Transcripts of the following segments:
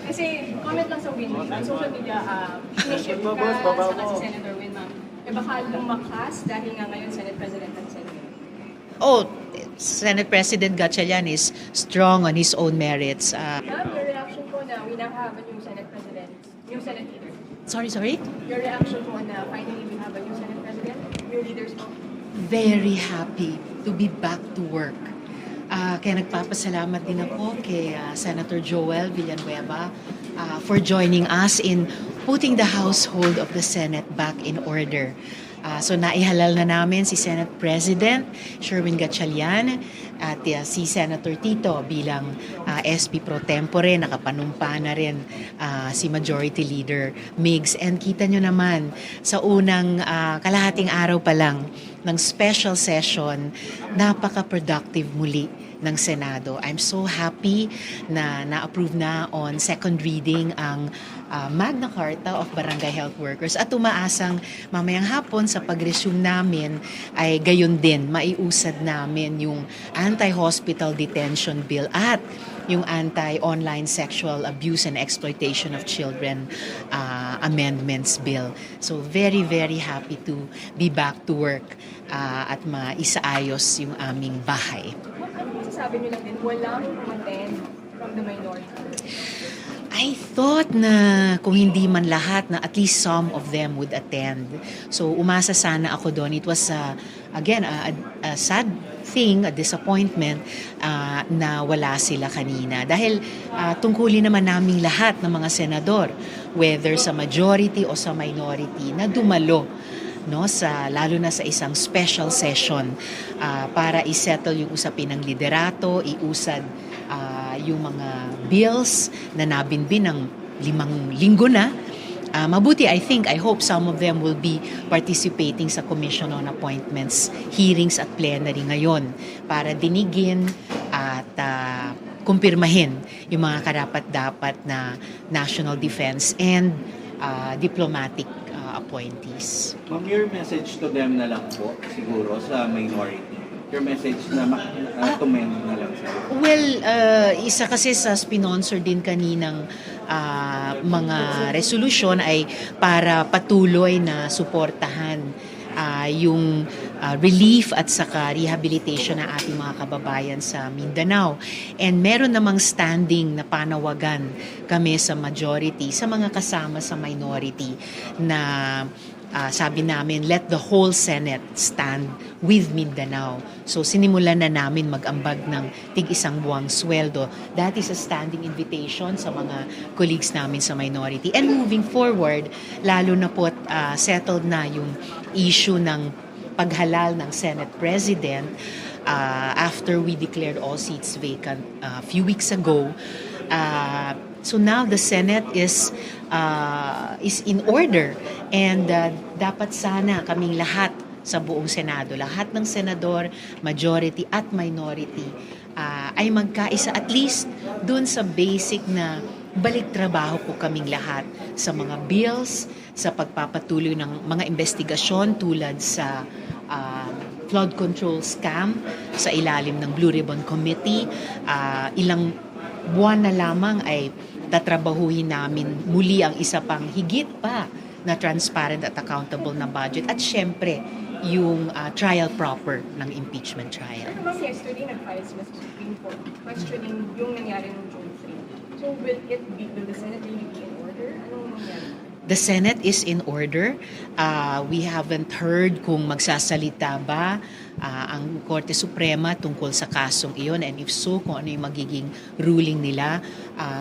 Kasi comment lang sa Win, on social media, kiniship ka, saka si Senator Win, ma'am. Eh baka lumakas dahil nga ngayon Senate President at Senator. Oh, Senate President Gatchalian is strong on his own merits. Ma'am, your reaction po na we now have a new Senate President, new Senate leader. Sorry? Your reaction po na finally we have a new Senate President, new leaders po. Very happy to be back to work. Kaya nagpapasalamat din ako kay Senator Joel Villanueva for joining us in putting the household of the Senate back in order. So naihalal na namin si Senate President Sherwin Gatchalian at si Senator Tito bilang SP Pro Tempore. Nakapanumpa na rin si Majority Leader Migs. And kita nyo naman sa unang kalahating araw pa lang ng special session, napaka-productive muli ng Senado. I'm so happy na na-approve na on second reading ang Magna Carta of Barangay Health Workers at umaasang mamayang hapon sa pag-resume namin ay gayon din maiusad namin yung anti-hospital detention bill at yung anti-online sexual abuse and exploitation of children amendments bill. So very, very happy to be back to work at maisaayos yung aming bahay. Ano masasabi niyo lang din, walang umattend from the minority? I thought na kung hindi man lahat, na at least some of them would attend. So umasa sana ako doon. It was, again, a sad thing, a disappointment na wala sila kanina. Dahil tungkulin naman naming lahat ng mga senador, whether sa majority o sa minority, na dumalo, no, lalo na sa isang special session para isettle yung usapin ng liderato, iusad yung mga bills na nabinbin ng 5 linggo na. Mabuti, I hope some of them will be participating sa Commission on Appointments, hearings at plenary ngayon para dinigin at kumpirmahin yung mga karapat-dapat na national defense and diplomatic appointees. Ma'am, your message to them na lang po, siguro, sa minority. Your message na to men na lang sa Well, isa kasi sa sponsor din kaninang mga resolution ay para patuloy na suportahan yung relief at saka rehabilitation ng ating mga kababayan sa Mindanao. And meron namang standing na panawagan kami sa majority, sa mga kasama sa minority na sabi namin, let the whole Senate stand with Mindanao. So sinimulan na namin mag-ambag ng tig-1 buwang sweldo. That is a standing invitation sa mga colleagues namin sa minority. And moving forward, lalo na po settled na yung issue ng paghalal ng Senate President after we declared all seats vacant a few weeks ago. So now the Senate is in order and dapat sana kaming lahat sa buong Senado, lahat ng senador, majority at minority ay magkaisa at least dun sa basic na balik trabaho po kaming lahat sa mga bills, sa pagpapatuloy ng mga investigasyon tulad sa flood control scam sa ilalim ng Blue Ribbon Committee. Ilang buwan na lamang ay tatrabahuhin namin muli ang isa pang higit pa na transparent at accountable na budget at syempre yung trial proper ng impeachment trial. Pero ma'am, yesterday nag-file sila sa Supreme Court questioning yung nangyari ng June 3. So will the Senate really be in order? Anong mangyari? The Senate is in order. We haven't heard kung magsasalita ba ang Korte Suprema tungkol sa kasong iyon, and if so, kung ano yung magiging ruling nila.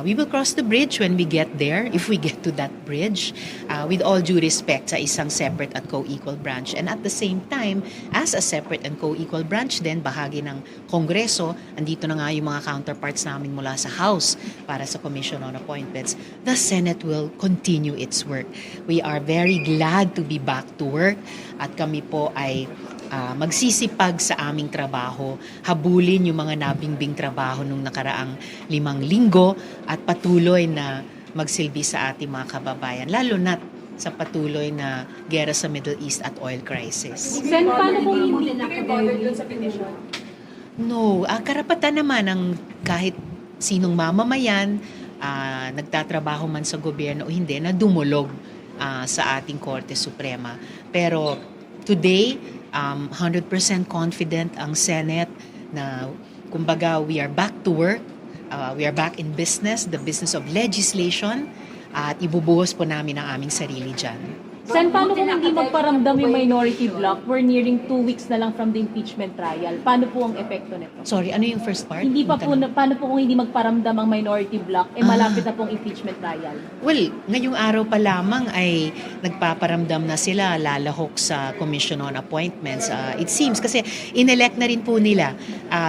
We will cross the bridge when we get there, if we get to that bridge, with all due respect sa isang separate at co-equal branch. And at the same time, as a separate and co-equal branch din, bahagi ng Kongreso, andito na nga yung mga counterparts namin mula sa House para sa Commission on Appointments, the Senate will continue its work. We are very glad to be back to work at kami po ay magsisipag sa aming trabaho, habulin yung mga nabingbing trabaho nung nakaraang 5 linggo at patuloy na magsilbi sa ating mga kababayan, lalo na sa patuloy na gera sa Middle East at oil crisis. Sen, paano kung hindi kayo bothered dun sa petition? No, karapatan naman ng kahit sinong mamamayan nagtatrabaho man sa gobyerno o hindi, na dumulog sa ating Korte Suprema. Pero today, 100% confident ang Senate na kumbaga we are back to work, we are back in business, the business of legislation, at ibubuhos po namin ang aming sarili dyan. Sen, paano kung hindi magparamdam yung minority bloc? We're nearing 2 weeks na lang from the impeachment trial. Paano po ang epekto nito? Sorry, ano yung first part? Hindi pa po, paano po kung hindi magparamdam ang minority bloc, malapit na pong impeachment trial? Well, ngayong araw pa lamang ay nagpaparamdam na sila, lalahok sa Commission on Appointments. It seems, kasi inelect na rin po nila,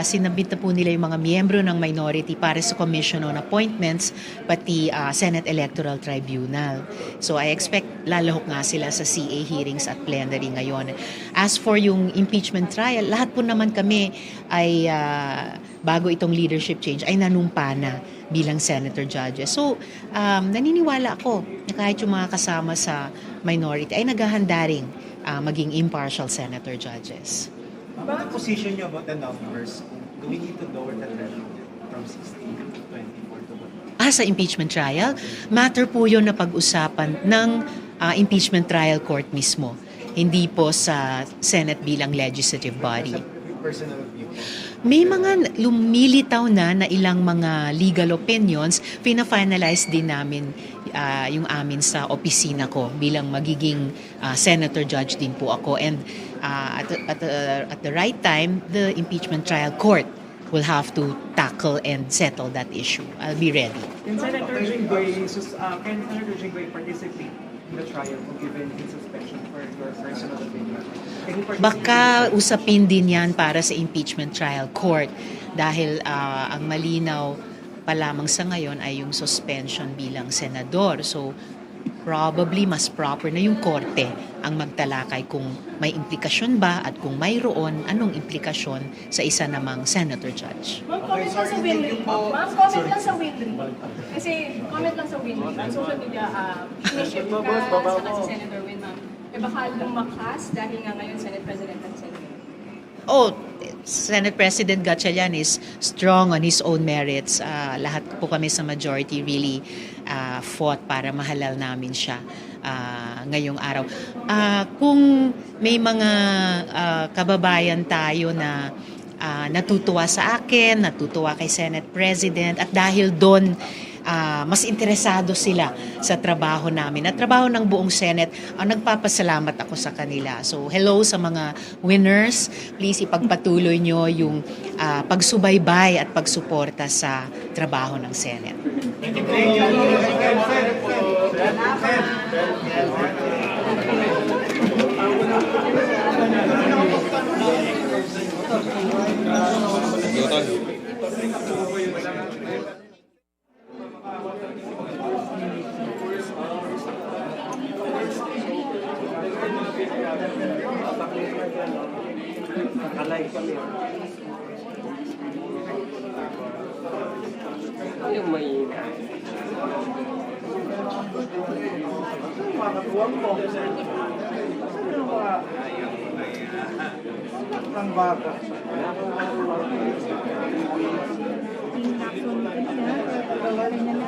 sinabit na po nila yung mga miyembro ng minority para sa Commission on Appointments, pati Senate Electoral Tribunal. So I expect lalahok nga sila sa CA hearings at plenary ngayon. As for yung impeachment trial, lahat po naman kami ay bago itong leadership change ay nanumpa na bilang senator judges. So, naniniwala ako na kahit yung mga kasama sa minority ay naghahanda ring maging impartial senator judges. About the position niyo about the numbers, do we need to lower the threshold from 16 to 24 to what? Sa impeachment trial, matter po yun na pag-usapan ng impeachment trial court mismo. Hindi po sa Senate bilang legislative body. As a personal view. May mga lumilitaw na ilang mga legal opinions, pina-finalize din namin yung amin sa opisina ko bilang magiging senator judge din po ako. And at the right time, the impeachment trial court will have to tackle and settle that issue. I'll be ready. Can Senator Jinggoy participate in the trial kung given his suspension for your personal opinion? Can he participate? Baka usapin din yan para sa impeachment trial court dahil ang malinaw pa lamang sa ngayon ay yung suspension bilang senador. So probably mas proper na yung korte ang magtalakay kung may implikasyon ba at kung mayroon, anong implikasyon sa isa namang senator judge. Ma'am, comment lang sa win rate. Ma'am, comment lang sa win rate. Kasi comment lang sa win rate. Ang social media, initiative ka sa si Senator Win, ma'am. Baka lumakas dahil nga ngayon Senate President at Senate. Senate President Gatchalian is strong on his own merits. Lahat po kami sa majority really fought para mahalal namin siya ngayong araw. Kung may mga kababayan tayo na natutuwa sa akin, natutuwa kay Senate President, at dahil doon mas interesado sila sa trabaho namin at trabaho ng buong Senate, nagpapasalamat ako sa kanila. So hello sa mga winners, please ipagpatuloy nyo yung pagsubaybay at pagsuporta sa trabaho ng Senate. Yung may Ang baka. Yung